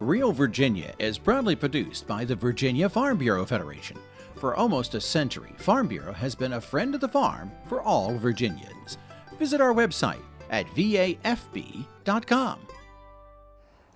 Real Virginia is proudly produced by the Virginia Farm Bureau Federation. For almost a century, Farm Bureau has been a friend of the farm for all Virginians. Visit our website at vafb.com.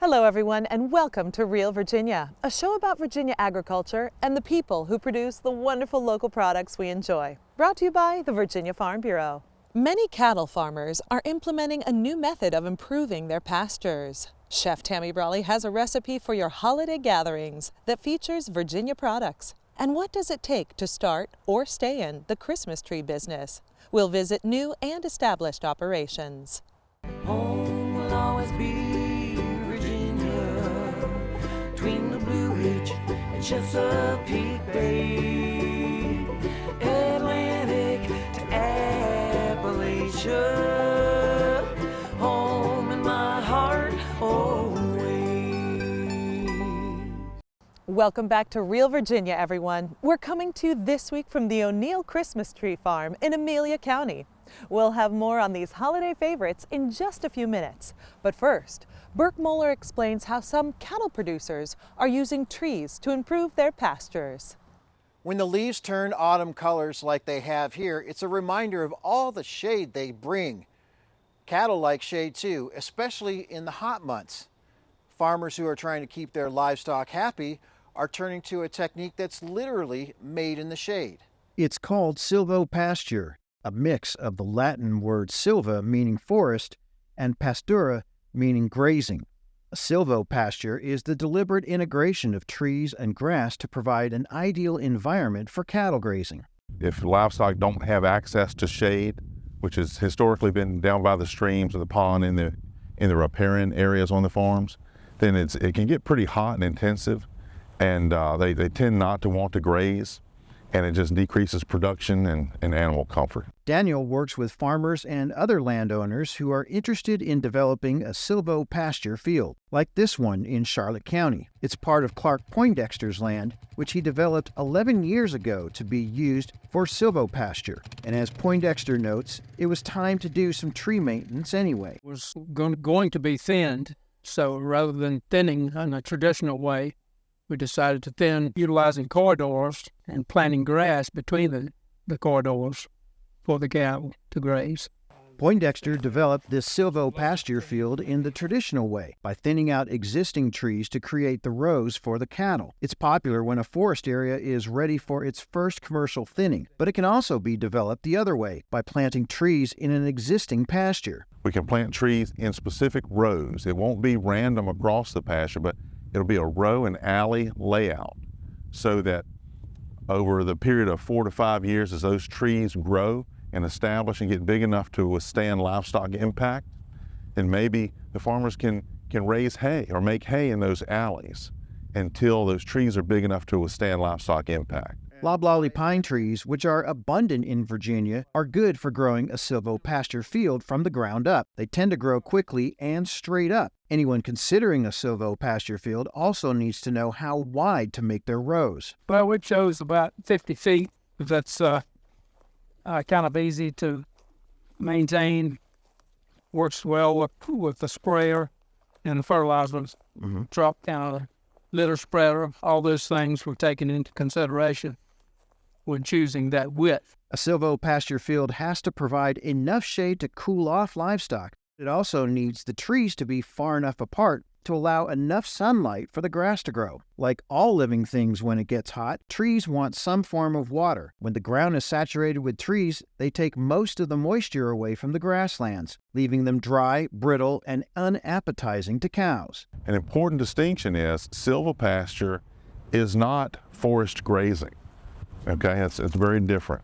Hello everyone and welcome to Real Virginia, a show about Virginia agriculture and the people who produce the wonderful local products we enjoy. Brought to you by the Virginia Farm Bureau. Many cattle farmers are implementing a new method of improving their pastures. Chef Tammy Brawley has a recipe for your holiday gatherings that features Virginia products. And what does it take to start or stay in the Christmas tree business? We'll visit new and established operations. Home will always be Virginia, between the Blue Ridge and Chesapeake Bay, Atlantic to Appalachia, home in my heart always. Welcome back to Real Virginia, everyone. We're coming to you this week from the O'Neill Christmas Tree Farm in Amelia County. We'll have more on these holiday favorites in just a few minutes. But first, Burke Moeller explains how some cattle producers are using trees to improve their pastures. When the leaves turn autumn colors like they have here, it's a reminder of all the shade they bring. Cattle like shade too, especially in the hot months. Farmers who are trying to keep their livestock happy are turning to a technique that's literally made in the shade. It's called Silvopasture, a mix of the Latin word silva, meaning forest, and pastura, meaning grazing. A silvopasture is the deliberate integration of trees and grass to provide an ideal environment for cattle grazing. If livestock don't have access to shade, which has historically been down by the streams or the pond in the riparian areas on the farms, then it can get pretty hot and intensive, and they tend not to want to graze, and it just decreases production and animal comfort. Daniel works with farmers and other landowners who are interested in developing a silvopasture field, like this one in Charlotte County. It's part of Clark Poindexter's land, which he developed 11 years ago to be used for silvopasture. And as Poindexter notes, it was time to do some tree maintenance anyway. It was going to be thinned, so rather than thinning in a traditional way, we decided to thin utilizing corridors and planting grass between the corridors for the cattle to graze. Poindexter developed this silvopasture field in the traditional way by thinning out existing trees to create the rows for the cattle. It's popular when a forest area is ready for its first commercial thinning, but it can also be developed the other way by planting trees in an existing pasture. We can plant trees in specific rows. It won't be random across the pasture, but it'll be a row and alley layout so that over the period of 4 to 5 years, as those trees grow and establish and get big enough to withstand livestock impact, then maybe the farmers can raise hay or make hay in those alleys until those trees are big enough to withstand livestock impact. Loblolly pine trees, which are abundant in Virginia, are good for growing a silvopasture field from the ground up. They tend to grow quickly and straight up. Anyone considering a silvopasture field also needs to know how wide to make their rows. Well, we chose about 50 feet. That's kind of easy to maintain. Works well with the sprayer and the fertilizers. Drop down the litter spreader. All those things were taken into consideration when choosing that width. A silvopasture field has to provide enough shade to cool off livestock. It also needs the trees to be far enough apart to allow enough sunlight for the grass to grow. Like all living things when it gets hot, trees want some form of water. When the ground is saturated with trees, they take most of the moisture away from the grasslands, leaving them dry, brittle, and unappetizing to cows. An important distinction is silvopasture is not forest grazing. Okay, it's very different.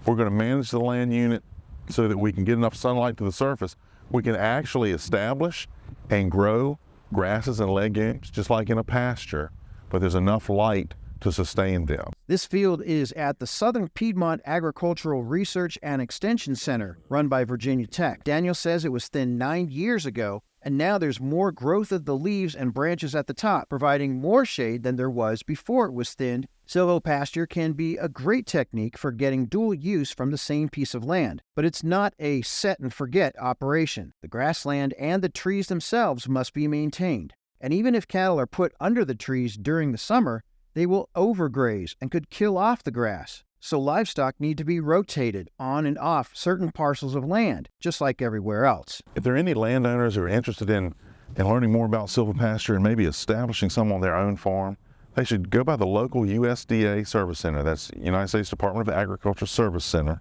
We're going to manage the land unit so that we can get enough sunlight to the surface. We can actually establish and grow grasses and legumes just like in a pasture, but there's enough light to sustain them. This field is at the Southern Piedmont Agricultural Research and Extension Center, run by Virginia Tech. Daniel says it was thinned 9 years ago, and now there's more growth of the leaves and branches at the top, providing more shade than there was before it was thinned. Silvopasture can be a great technique for getting dual use from the same piece of land, but it's not a set-and-forget operation. The grassland and the trees themselves must be maintained. And even if cattle are put under the trees during the summer, they will overgraze and could kill off the grass. So livestock need to be rotated on and off certain parcels of land, just like everywhere else. If there are any landowners who are interested in learning more about silvopasture and maybe establishing some on their own farm, they should go by the local USDA Service Center. That's United States Department of Agriculture Service Center.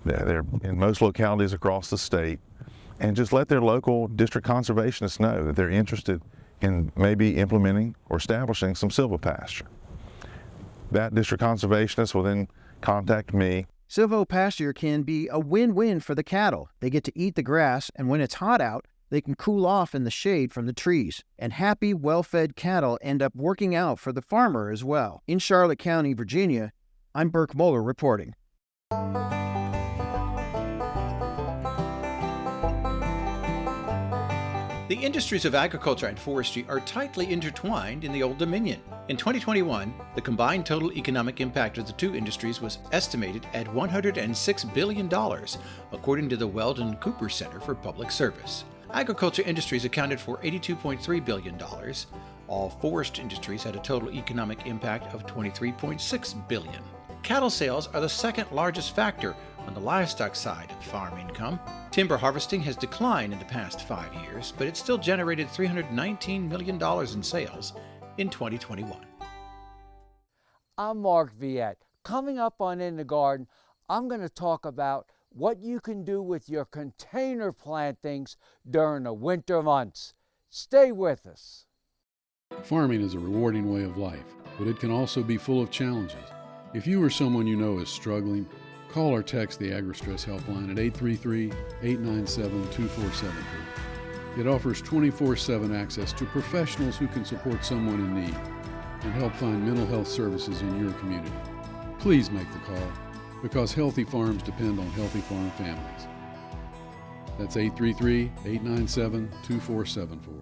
They're in most localities across the state. And just let their local district conservationists know that they're interested in maybe implementing or establishing some silvopasture. That district conservationist will then contact me. Silvopasture can be a win-win for the cattle. They get to eat the grass, and when it's hot out, they can cool off in the shade from the trees. And happy, well-fed cattle end up working out for the farmer as well. In Charlotte County, Virginia, I'm Burke Moeller reporting. The industries of agriculture and forestry are tightly intertwined in the Old Dominion. In 2021, the combined total economic impact of the two industries was estimated at $106 billion, according to the Weldon Cooper Center for Public Service. Agriculture industries accounted for $82.3 billion. All forest industries had a total economic impact of $23.6 billion. Cattle sales are the second largest factor on the livestock side of farm income. Timber harvesting has declined in the past 5 years, but it still generated $319 million in sales in 2021. I'm Mark Viette. Coming up on In the Garden, I'm going to talk about what you can do with your container plantings during the winter months. Stay with us. Farming is a rewarding way of life, but it can also be full of challenges. If you or someone you know is struggling, call or text the AgriStress helpline at 833-897-2473. It offers 24/7 access to professionals who can support someone in need and help find mental health services in your community. Please make the call, because healthy farms depend on healthy farm families. That's 833-897-2474.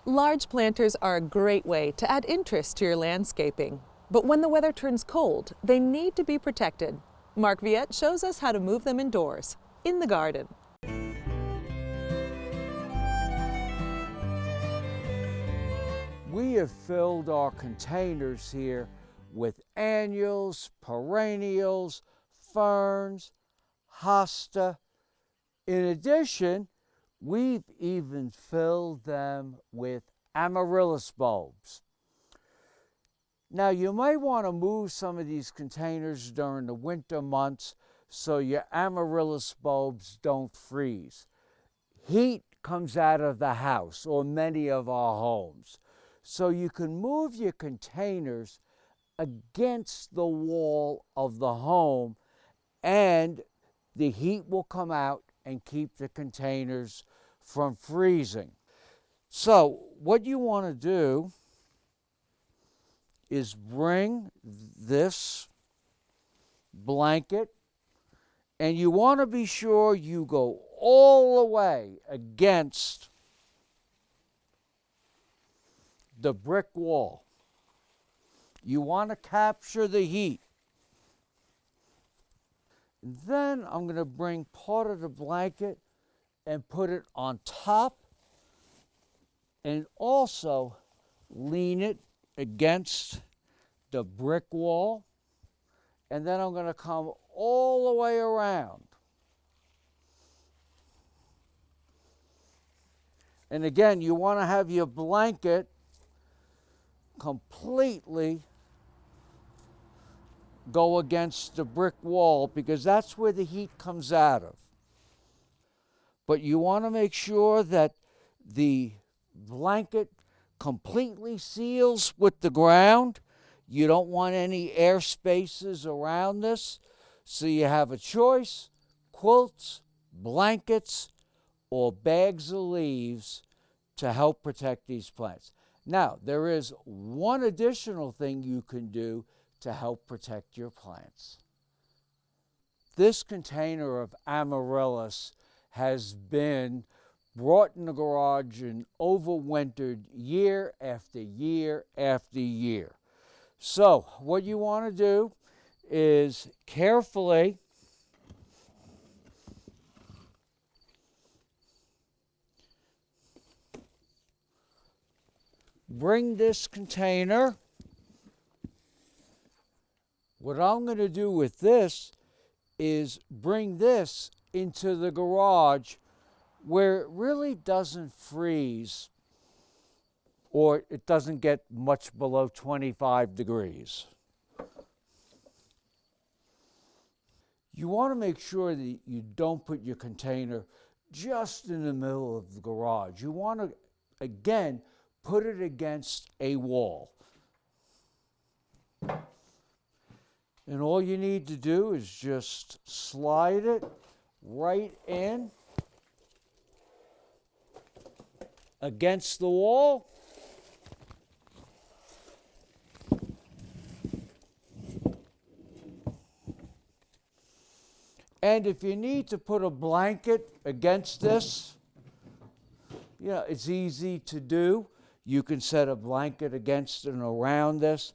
Large planters are a great way to add interest to your landscaping. But when the weather turns cold, they need to be protected. Mark Viette shows us how to move them indoors, in the garden. We have filled our containers here with annuals, perennials, ferns, hosta. In addition, we've even filled them with amaryllis bulbs. Now, you might want to move some of these containers during the winter months so your amaryllis bulbs don't freeze. Heat comes out of the house or many of our homes. So you can move your containers against the wall of the home, and the heat will come out and keep the containers from freezing. So what you want to do is bring this blanket, and you want to be sure you go all the way against the brick wall. You want to capture the heat. And then I'm going to bring part of the blanket and put it on top, and also lean it against the brick wall. And then I'm going to come all the way around. And again, you want to have your blanket completely go against the brick wall, because that's where the heat comes out of. But you want to make sure that the blanket completely seals with the ground. You don't want any air spaces around this. So you have a choice: quilts, blankets, or bags of leaves to help protect these plants. Now, there is one additional thing you can do to help protect your plants. This container of amaryllis has been brought in the garage and overwintered year after year after year. So what you want to do is carefully bring this container. What I'm going to do with this is bring this into the garage where it really doesn't freeze or it doesn't get much below 25 degrees. You want to make sure that you don't put your container just in the middle of the garage. You want to, again, put it against a wall. And all you need to do is just slide it right in against the wall. And if you need to put a blanket against this, it's easy to do. You can set a blanket against and around this.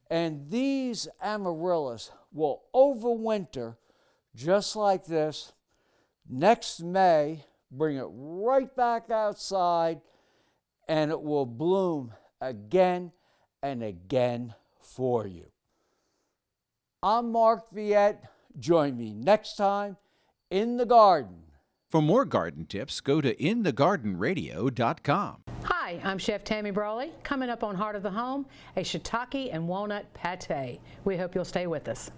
And these amaryllis will overwinter just like this. Next May, bring it right back outside, and it will bloom again and again for you. I'm Mark Viette. Join me next time in the garden. For more garden tips, go to inthegardenradio.com. Hi, I'm Chef Tammy Brawley. Coming up on Heart of the Home, a shiitake and walnut pate. We hope you'll stay with us.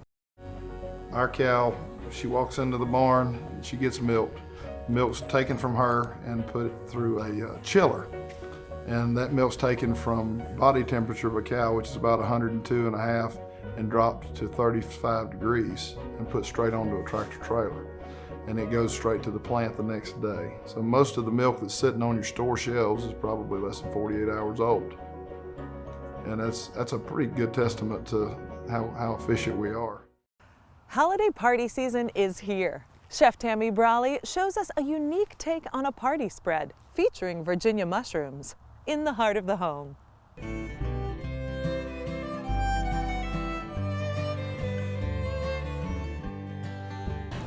Our cow, she walks into the barn and she gets milked. Milk's taken from her and put through a chiller. And that milk's taken from body temperature of a cow, which is about 102.5, and dropped to 35 degrees and put straight onto a tractor trailer. And it goes straight to the plant the next day. So most of the milk that's sitting on your store shelves is probably less than 48 hours old. And that's a pretty good testament to how efficient we are. Holiday party season is here. Chef Tammy Brawley shows us a unique take on a party spread featuring Virginia mushrooms in the heart of the home.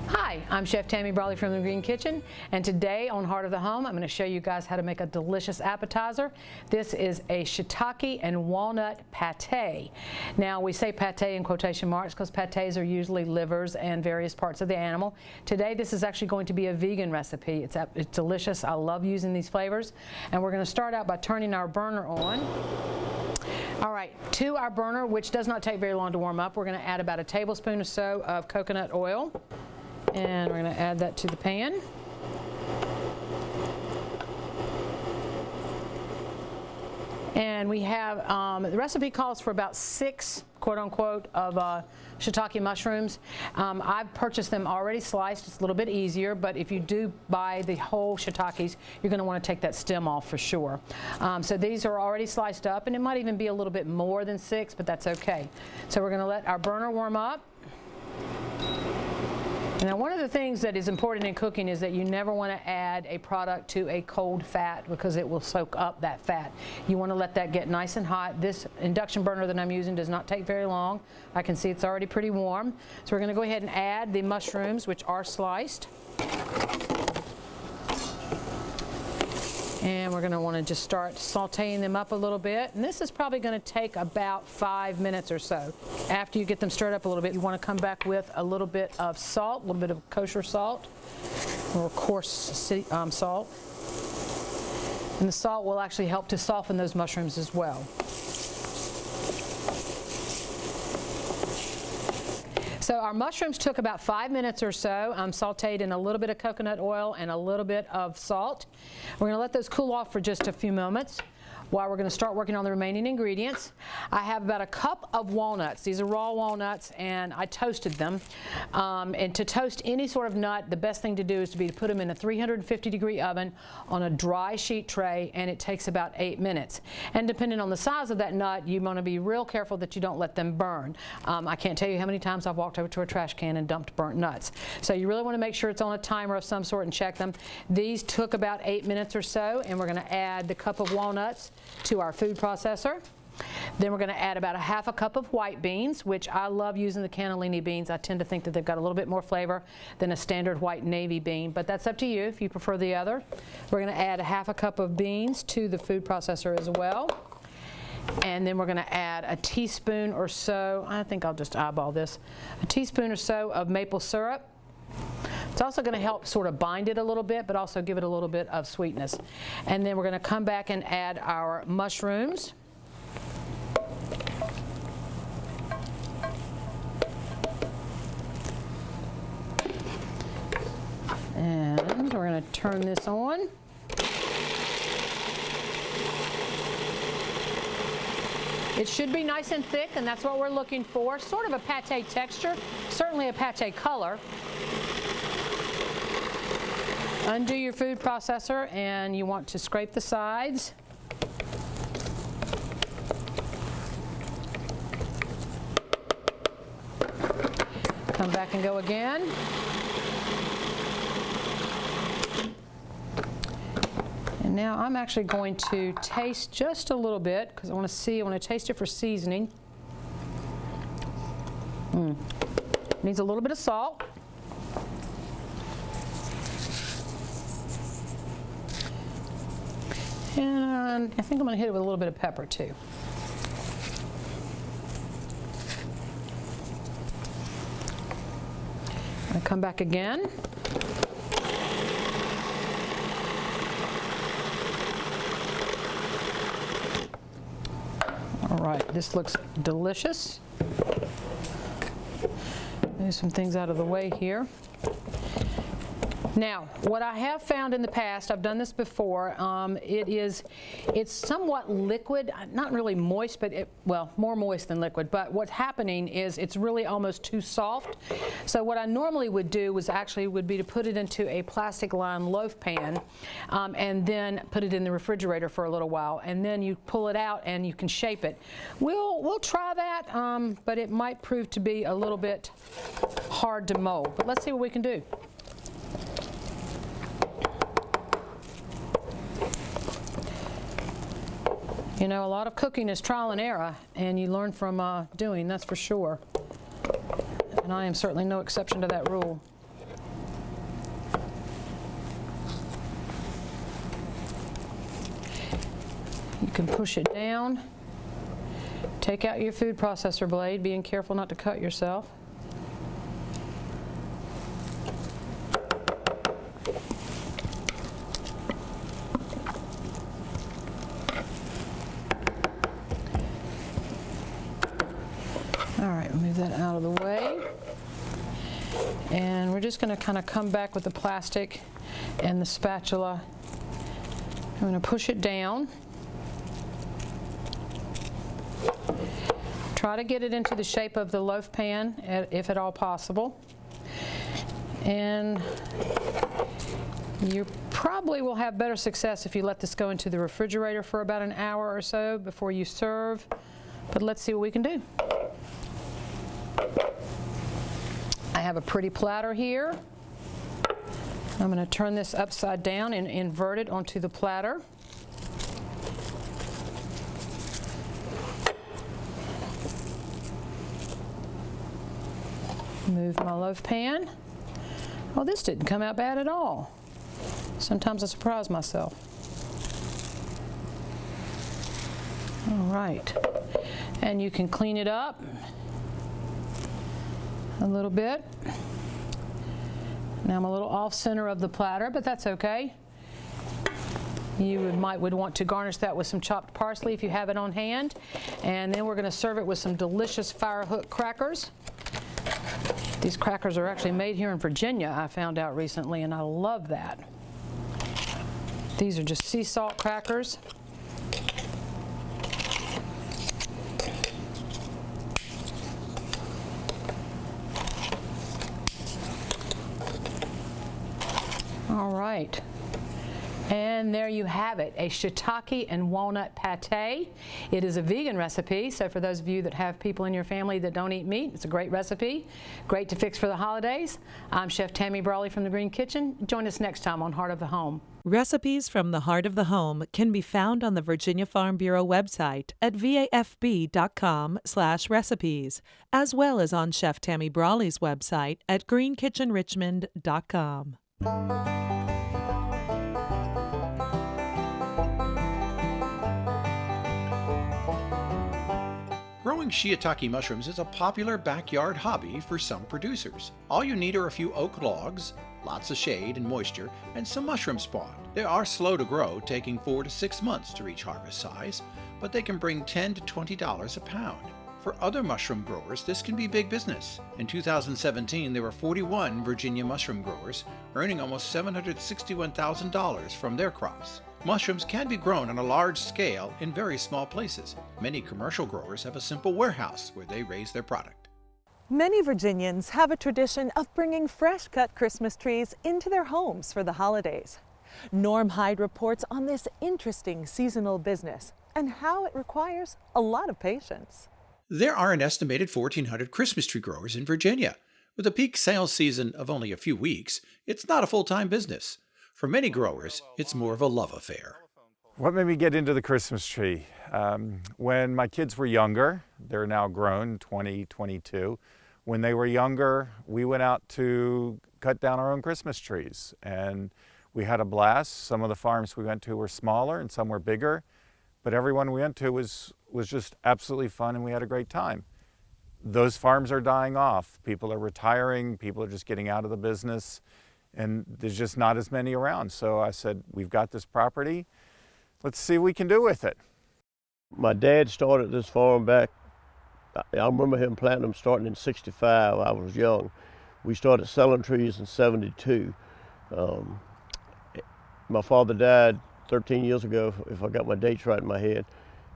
Hi, I'm Chef Tammy Brawley from the Green Kitchen, and today on Heart of the Home, I'm going to show you guys how to make a delicious appetizer. This is a shiitake and walnut pate. Now, we say pate in quotation marks because patés are usually livers and various parts of the animal. Today, this is actually going to be a vegan recipe. It's delicious. I love using these flavors. And we're going to start out by turning our burner on. All right, to our burner, which does not take very long to warm up, we're going to add about a tablespoon or so of coconut oil. And we're going to add that to the pan. And we have, the recipe calls for about 6, quote unquote, of shiitake mushrooms. I've purchased them already sliced. It's a little bit easier, but if you do buy the whole shiitakes, you're going to want to take that stem off for sure. So these are already sliced up, and it might even be a little bit more than 6, but that's okay. So we're going to let our burner warm up. Now, one of the things that is important in cooking is that you never want to add a product to a cold fat because it will soak up that fat. You want to let that get nice and hot. This induction burner that I'm using does not take very long. I can see it's already pretty warm. So we're going to go ahead and add the mushrooms, which are sliced. And we're going to want to just start sauteing them up a little bit. And this is probably going to take about 5 minutes or so. After you get them stirred up a little bit, you want to come back with a little bit of salt, a little bit of kosher salt, or coarse salt. And the salt will actually help to soften those mushrooms as well. So our mushrooms took about 5 minutes or so, sauteed in a little bit of coconut oil and a little bit of salt. We're going to let those cool off for just a few moments while we're going to start working on the remaining ingredients. I have about a cup of walnuts. These are raw walnuts, and I toasted them. And to toast any sort of nut, the best thing to do is to put them in a 350-degree oven on a dry sheet tray, and it takes about 8 minutes. And depending on the size of that nut, you want to be real careful that you don't let them burn. I can't tell you how many times I've walked over to a trash can and dumped burnt nuts. So you really want to make sure it's on a timer of some sort and check them. These took about 8 minutes or so, and we're going to add the cup of walnuts to our food processor. Then we're going to add about a half a cup of white beans, which I love using the cannellini beans. I tend to think that they've got a little bit more flavor than a standard white navy bean, but that's up to you if you prefer the other. We're going to add a half a cup of beans to the food processor as well. And then we're going to add a teaspoon or so, I think I'll just eyeball this, a teaspoon or so of maple syrup. It's also going to help sort of bind it a little bit, but also give it a little bit of sweetness. And then we're going to come back and add our mushrooms. And we're going to turn this on. It should be nice and thick, and that's what we're looking for. Sort of a pate texture, certainly a pate color. Undo your food processor, and you want to scrape the sides. Come back and go again. And now I'm actually going to taste just a little bit because I want to taste it for seasoning. Needs a little bit of salt. And I think I'm going to hit it with a little bit of pepper too. I'm going to come back again. All right, this looks delicious. Move some things out of the way here. Now, what I have found in the past, I've done this before, it's somewhat liquid, not really moist, but more moist than liquid. But what's happening is it's really almost too soft. So what I normally would do would be to put it into a plastic lined loaf pan and then put it in the refrigerator for a little while. And then you pull it out and you can shape it. We'll try that, but it might prove to be a little bit hard to mold. But let's see what we can do. You know, a lot of cooking is trial and error, and you learn from doing, that's for sure. And I am certainly no exception to that rule. You can push it down. Take out your food processor blade, being careful not to cut yourself. All right, move that out of the way. And we're just going to kind of come back with the plastic and the spatula. I'm going to push it down. Try to get it into the shape of the loaf pan, if at all possible. And you probably will have better success if you let this go into the refrigerator for about an hour or so before you serve. But let's see what we can do. I have a pretty platter here. I'm going to turn this upside down and invert it onto the platter. Move my loaf pan. Oh, this didn't come out bad at all. Sometimes I surprise myself. All right. And you can clean it up a little bit. Now I'm a little off center of the platter, but that's okay. You would want to garnish that with some chopped parsley if you have it on hand. And then we're going to serve it with some delicious Firehook crackers. These crackers are actually made here in Virginia, I found out recently, and I love that. These are just sea salt crackers. All right, and there you have it, a shiitake and walnut pate. It is a vegan recipe, so for those of you that have people in your family that don't eat meat, it's a great recipe, great to fix for the holidays. I'm Chef Tammy Brawley from the Green Kitchen. Join us next time on Heart of the Home. Recipes from the Heart of the Home can be found on the Virginia Farm Bureau website at vafb.com/recipes, as well as on Chef Tammy Brawley's website at greenkitchenrichmond.com. Growing shiitake mushrooms is a popular backyard hobby for some producers. All you need are a few oak logs, lots of shade and moisture, and some mushroom spawn. They are slow to grow, taking 4 to 6 months to reach harvest size, but they can bring $10 to $20 a pound. For other mushroom growers, this can be big business. In 2017, there were 41 Virginia mushroom growers, earning almost $761,000 from their crops. Mushrooms can be grown on a large scale in very small places. Many commercial growers have a simple warehouse where they raise their product. Many Virginians have a tradition of bringing fresh-cut Christmas trees into their homes for the holidays. Norm Hyde reports on this interesting seasonal business and how it requires a lot of patience. There are an estimated 1,400 Christmas tree growers in Virginia. With a peak sales season of only a few weeks, it's not a full-time business. For many growers, it's more of a love affair. What made me get into the Christmas tree? When my kids were younger, they're now grown, 20, 22. When they were younger, we went out to cut down our own Christmas trees, and we had a blast. Some of the farms we went to were smaller and some were bigger, but everyone we went to was just absolutely fun, and we had a great time. Those farms are dying off. People are retiring, people are just getting out of the business, and there's just not as many around. So I said, we've got this property, let's see what we can do with it. My dad started this farm back, I remember him planting them starting in '65. I was young. We started selling trees in '72. My father died 13 years ago, if I got my dates right in my head.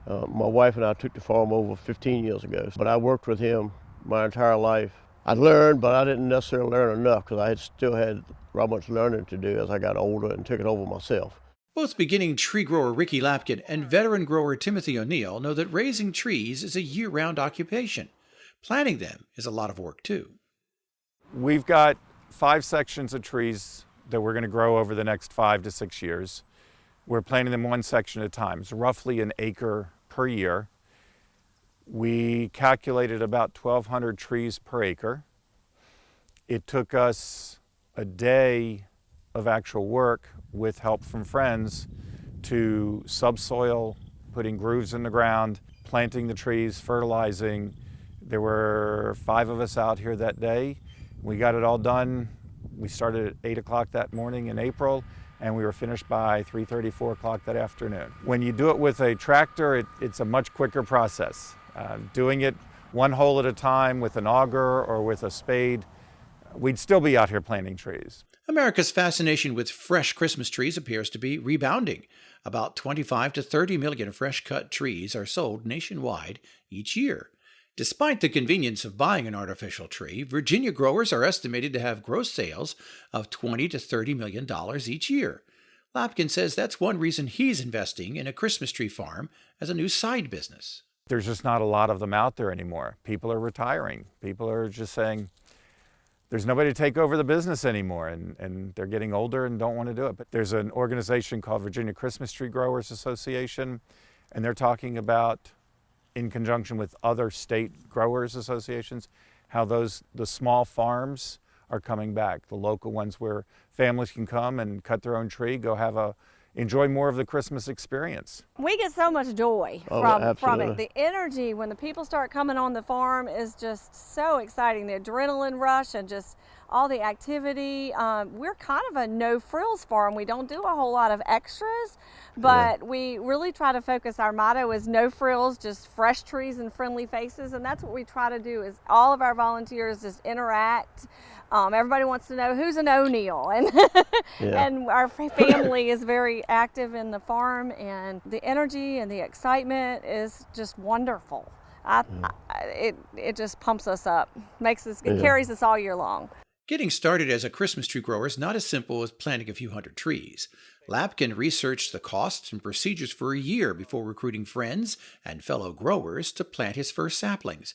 My wife and I took the farm over 15 years ago, but I worked with him my entire life. I learned, but I didn't necessarily learn enough because I still had rather much learning to do as I got older and took it over myself. Both beginning tree grower Ricky Lapkin and veteran grower Timothy O'Neill know that raising trees is a year-round occupation. Planting them is a lot of work too. We've got 5 sections of trees that we're going to grow over the next 5 to 6 years. We're planting them one section at a time. It's roughly an acre per year. We calculated about 1,200 trees per acre. It took us a day of actual work with help from friends to subsoil, putting grooves in the ground, planting the trees, fertilizing. There were 5 of us out here that day. We got it all done. We started at 8 o'clock that morning in April, and we were finished by 3:30, 4 o'clock that afternoon. When you do it with a tractor, it's a much quicker process. Doing it one hole at a time with an auger or with a spade, we'd still be out here planting trees. America's fascination with fresh Christmas trees appears to be rebounding. About 25 to 30 million fresh-cut trees are sold nationwide each year. Despite the convenience of buying an artificial tree, Virginia growers are estimated to have gross sales of $20 to $30 million each year. Lapkin says that's one reason he's investing in a Christmas tree farm as a new side business. There's just not a lot of them out there anymore. People are retiring. People are just saying, there's nobody to take over the business anymore, and they're getting older and don't want to do it. But there's an organization called Virginia Christmas Tree Growers Association, and they're talking about, in conjunction with other state growers associations, how the small farms are coming back, the local ones where families can come and cut their own tree, enjoy more of the Christmas experience. We get so much joy from it. The energy when the people start coming on the farm is just so exciting. The adrenaline rush and just all the activity. We're kind of a no-frills farm. We don't do a whole lot of extras, but we really try to focus. Our motto is no frills, just fresh trees and friendly faces, and that's what we try to do. Is all of our volunteers just interact. Everybody wants to know who's an O'Neill, and and our family is very active in the farm, and the energy and the excitement is just wonderful. It just pumps us up, it carries us all year long. Getting started as a Christmas tree grower is not as simple as planting a few hundred trees. Lapkin researched the costs and procedures for a year before recruiting friends and fellow growers to plant his first saplings.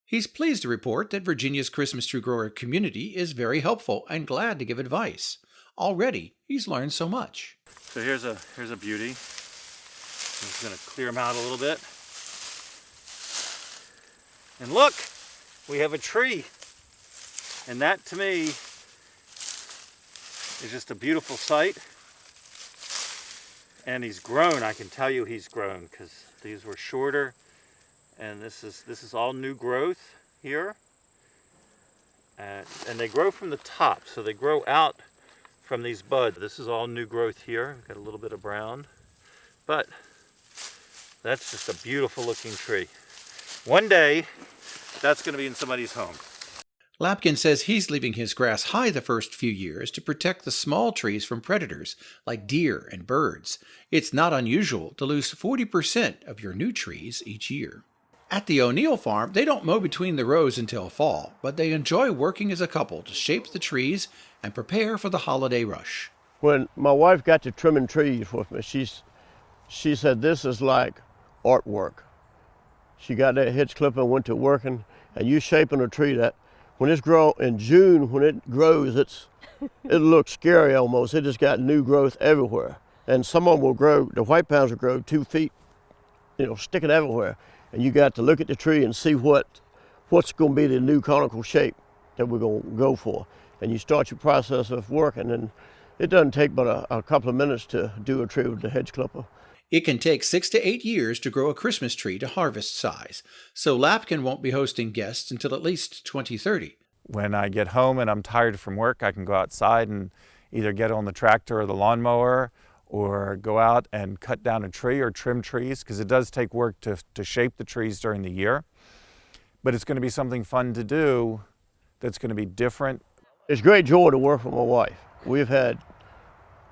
He's pleased to report that Virginia's Christmas tree grower community is very helpful and glad to give advice. Already, he's learned so much. So here's a beauty. I'm just going to clear them out a little bit. And look, we have a tree. And that, to me, is just a beautiful sight. And he's grown. I can tell you he's grown because these were shorter And this is all new growth here. And they grow from the top, so they grow out from these buds. This is all new growth here. We've got a little bit of brown, but that's just a beautiful looking tree. One day, that's going to be in somebody's home. Lapkin says he's leaving his grass high the first few years to protect the small trees from predators like deer and birds. It's not unusual to lose 40% of your new trees each year. At the O'Neill farm, they don't mow between the rows until fall, but they enjoy working as a couple to shape the trees and prepare for the holiday rush. When my wife got to trimming trees with me, she said, this is like artwork. She got that hedge clipper and went to working, and you shaping a tree that when it's grown in June, when it grows, it looks scary almost. It just got new growth everywhere. And some of them will grow, the white pines will grow 2 feet, sticking everywhere. And you got to look at the tree and see what's going to be the new conical shape that we're going to go for. And you start your process of working, and it doesn't take but a couple of minutes to do a tree with the hedge clipper. It can take 6 to 8 years to grow a Christmas tree to harvest size, so Lapkin won't be hosting guests until at least 2030. When I get home and I'm tired from work, I can go outside and either get on the tractor or the lawnmower, or go out and cut down a tree or trim trees, because it does take work to shape the trees during the year. But it's going to be something fun to do that's going to be different. It's great joy to work with my wife. We've had,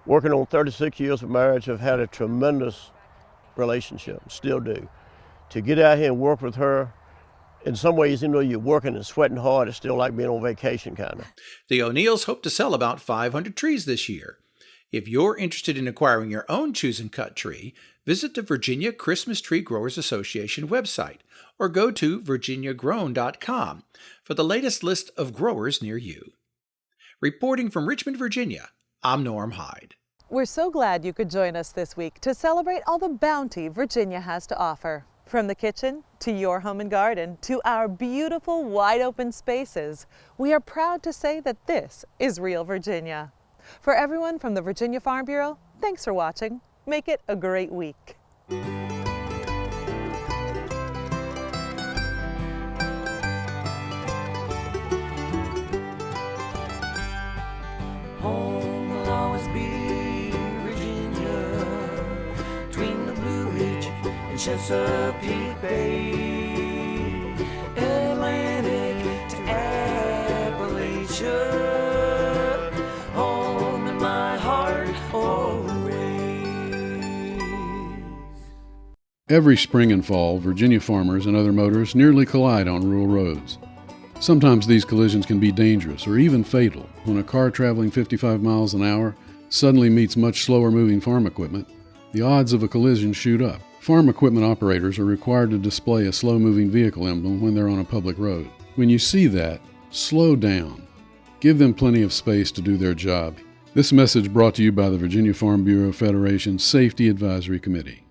working on 36 years of marriage, have had a tremendous relationship, still do. To get out here and work with her, in some ways, even though you're working and sweating hard, it's still like being on vacation, kind of. The O'Neills hope to sell about 500 trees this year. If you're interested in acquiring your own choose and cut tree, visit the Virginia Christmas Tree Growers Association website or go to virginiagrown.com for the latest list of growers near you. Reporting from Richmond, Virginia, I'm Norm Hyde. We're so glad you could join us this week to celebrate all the bounty Virginia has to offer. From the kitchen to your home and garden to our beautiful wide open spaces, we are proud to say that this is Real Virginia. For everyone from the Virginia Farm Bureau, thanks for watching. Make it a great week. Home will always be Virginia, between the Blue Ridge and Chesapeake Bay, Atlantic to Appalachia. Every spring and fall, Virginia farmers and other motorists nearly collide on rural roads. Sometimes these collisions can be dangerous or even fatal when a car traveling 55 miles an hour suddenly meets much slower moving farm equipment. The odds of a collision shoot up. Farm equipment operators are required to display a slow-moving vehicle emblem when they're on a public road. When you see that, slow down. Give them plenty of space to do their job. This message brought to you by the Virginia Farm Bureau Federation Safety Advisory Committee.